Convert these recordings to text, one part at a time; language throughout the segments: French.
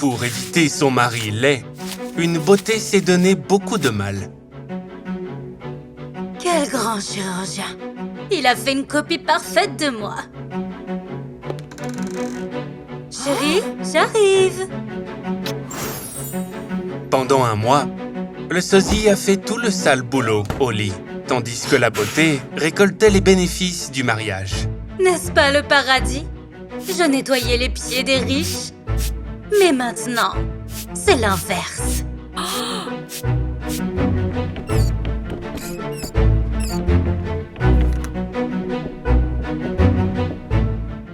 Pour éviter son mari laid, une beauté s'est donné beaucoup de mal. Quel grand chirurgien! Il a fait une copie parfaite de moi. Chérie, j'arrive! Pendant un mois, le sosie a fait tout le sale boulot au lit, tandis que la beauté récoltait les bénéfices du mariage. N'est-ce pas le paradis? Je nettoyais les pieds des riches. Mais maintenant, c'est l'inverse.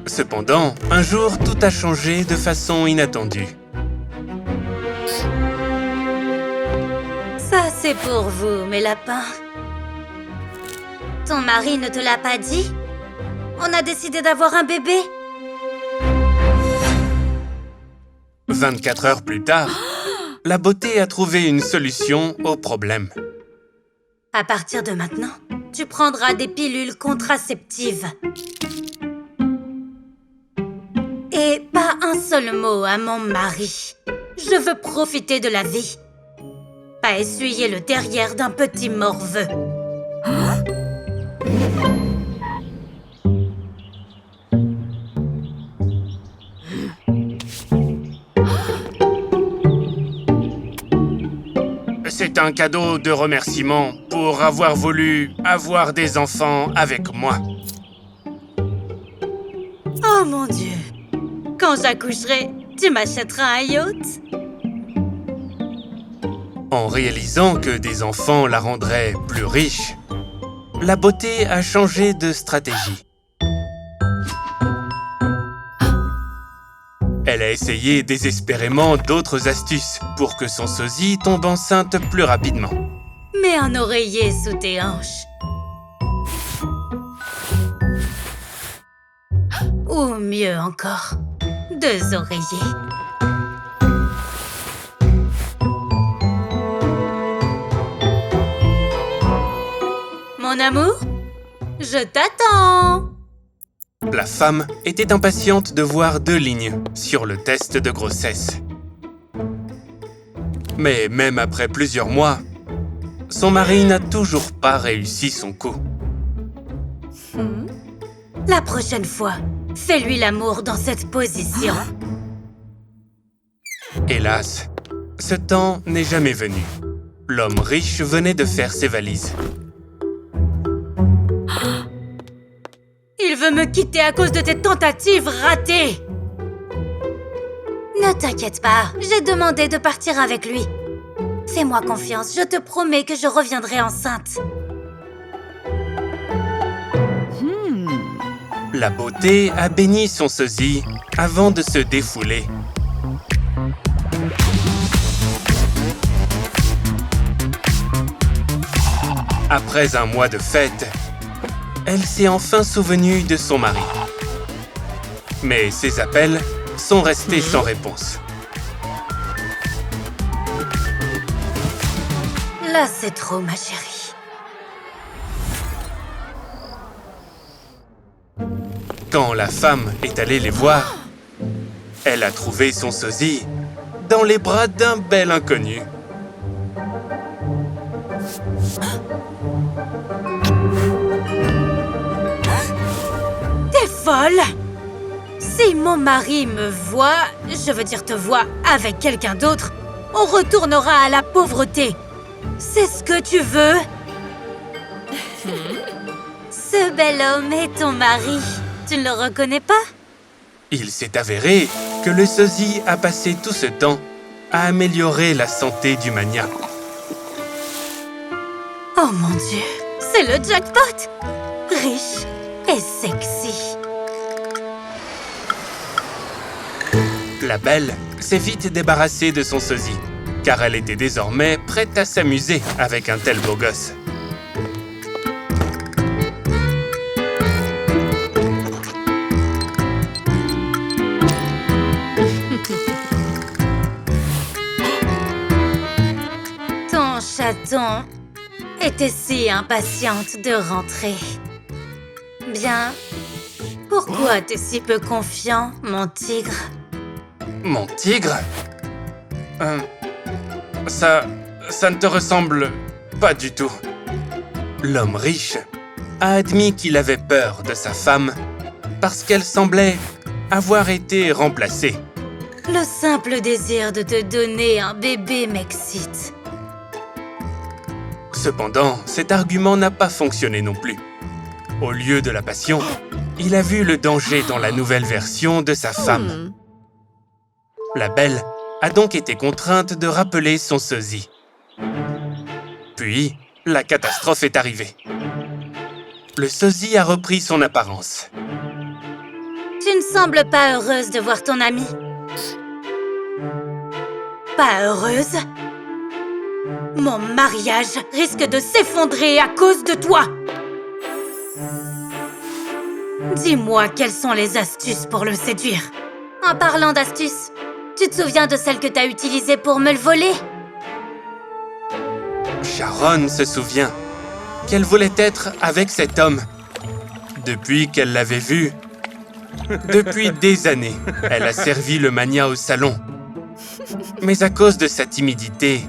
Cependant, un jour, tout a changé de façon inattendue. Ça, c'est pour vous, mes lapins. Ton mari ne te l'a pas dit? On a décidé d'avoir un bébé. 24 heures plus tard, la beauté a trouvé une solution au problème. À partir de maintenant, tu prendras des pilules contraceptives. Et pas un seul mot à mon mari. Je veux profiter de la vie. Pas essuyer le derrière d'un petit morveux. C'est un cadeau de remerciement pour avoir voulu avoir des enfants avec moi. Oh mon Dieu! Quand j'accoucherai, tu m'achèteras un yacht? En réalisant que des enfants la rendraient plus riche, la beauté a changé de stratégie. Elle a essayé désespérément d'autres astuces pour que son sosie tombe enceinte plus rapidement. Mets un oreiller sous tes hanches. Ou mieux encore, 2 oreillers. Mon amour, je t'attends. La femme était impatiente de voir 2 lignes sur le test de grossesse. Mais même après plusieurs mois, son mari n'a toujours pas réussi son coup. La prochaine fois, fais-lui l'amour dans cette position. Hélas, ce temps n'est jamais venu. L'homme riche venait de faire ses valises. Il veut me quitter à cause de tes tentatives ratées. Ne t'inquiète pas, j'ai demandé de partir avec lui. Fais-moi confiance, je te promets que je reviendrai enceinte. La beauté a béni son sosie avant de se défouler. Après un mois de fête, elle s'est enfin souvenue de son mari. Mais ses appels sont restés sans réponse. Là, c'est trop, ma chérie. Quand la femme est allée les voir, elle a trouvé son sosie dans les bras d'un bel inconnu. T'es folle! Si mon mari me voit, je veux dire te voit avec quelqu'un d'autre, on retournera à la pauvreté. C'est ce que tu veux? Ce bel homme est ton mari. Tu ne le reconnais pas? Il s'est avéré que le sosie a passé tout ce temps à améliorer la santé du maniaque. Oh mon Dieu, c'est le jackpot! Riche et sexy. La belle s'est vite débarrassée de son sosie, car elle était désormais prête à s'amuser avec un tel beau gosse. Ton chaton était si impatiente de rentrer. Bien, pourquoi t'es si peu confiant, mon tigre? Mon tigre? Ça ne te ressemble pas du tout. » L'homme riche a admis qu'il avait peur de sa femme parce qu'elle semblait avoir été remplacée. Le simple désir de te donner un bébé m'excite. Cependant, cet argument n'a pas fonctionné non plus. Au lieu de la passion, il a vu le danger dans la nouvelle version de sa femme. La belle a donc été contrainte de rappeler son sosie. Puis, la catastrophe est arrivée. Le sosie a repris son apparence. Tu ne sembles pas heureuse de voir ton amie. Pas heureuse? Mon mariage risque de s'effondrer à cause de toi. Dis-moi quelles sont les astuces pour le séduire. En parlant d'astuces, tu te souviens de celle que t'as utilisée pour me le voler? Sharon se souvient qu'elle voulait être avec cet homme. Depuis qu'elle l'avait vu, depuis des années, elle a servi le magnat au salon. Mais à cause de sa timidité,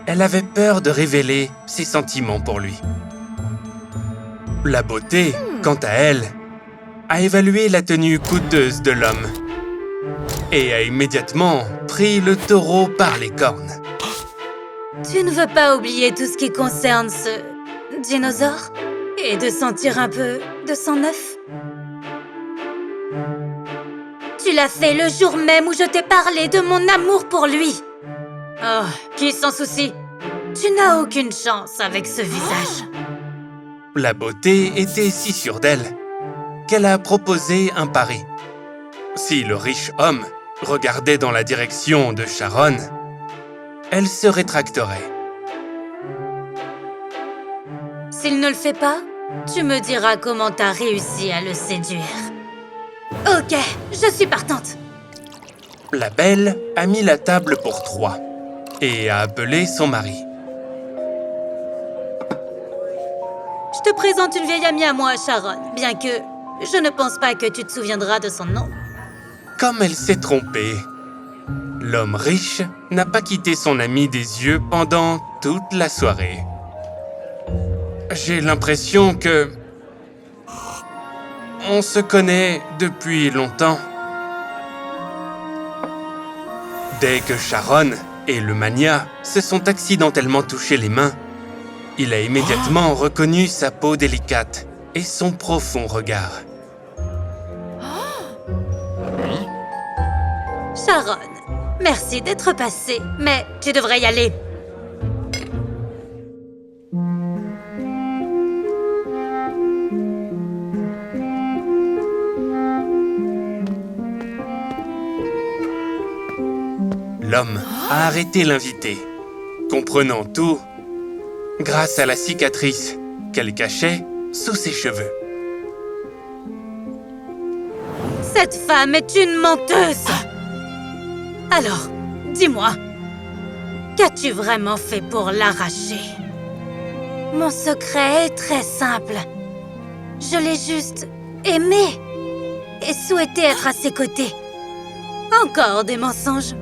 elle avait peur de révéler ses sentiments pour lui. La beauté, quant à elle, a évalué la tenue coûteuse de l'homme et a immédiatement pris le taureau par les cornes. Tu ne veux pas oublier tout ce qui concerne ce dinosaure et de sentir un peu de sang neuf? Tu l'as fait le jour même où je t'ai parlé de mon amour pour lui. Oh, qui s'en soucie? Tu n'as aucune chance avec ce visage. La beauté était si sûre d'elle qu'elle a proposé un pari. Si le riche homme regardait dans la direction de Sharon, elle se rétracterait. S'il ne le fait pas, tu me diras comment t'as réussi à le séduire. Ok, je suis partante. La belle a mis la table pour 3 et a appelé son mari. Je te présente une vieille amie à moi, Sharon, bien que je ne pense pas que tu te souviendras de son nom. Comme elle s'est trompée, l'homme riche n'a pas quitté son ami des yeux pendant toute la soirée. J'ai l'impression que on se connaît depuis longtemps. Dès que Sharon et le magnat se sont accidentellement touchés les mains, il a immédiatement reconnu sa peau délicate et son profond regard. Sharon, merci d'être passée, mais tu devrais y aller. L'homme a arrêté l'invité, comprenant tout grâce à la cicatrice qu'elle cachait sous ses cheveux. Cette femme est une menteuse. Alors, dis-moi, qu'as-tu vraiment fait pour l'arracher? Mon secret est très simple. Je l'ai juste aimé et souhaité être à ses côtés. Encore des mensonges.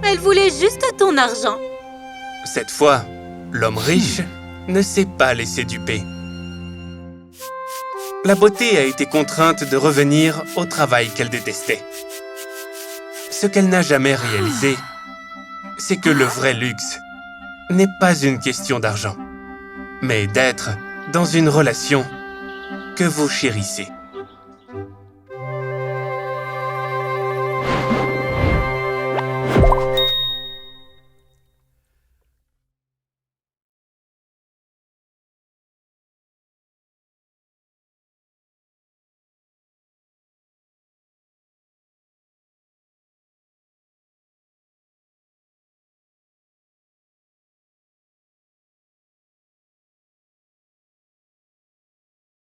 Elle voulait juste ton argent. Cette fois, l'homme riche ne s'est pas laissé duper. La beauté a été contrainte de revenir au travail qu'elle détestait. Ce qu'elle n'a jamais réalisé, c'est que le vrai luxe n'est pas une question d'argent, mais d'être dans une relation que vous chérissez.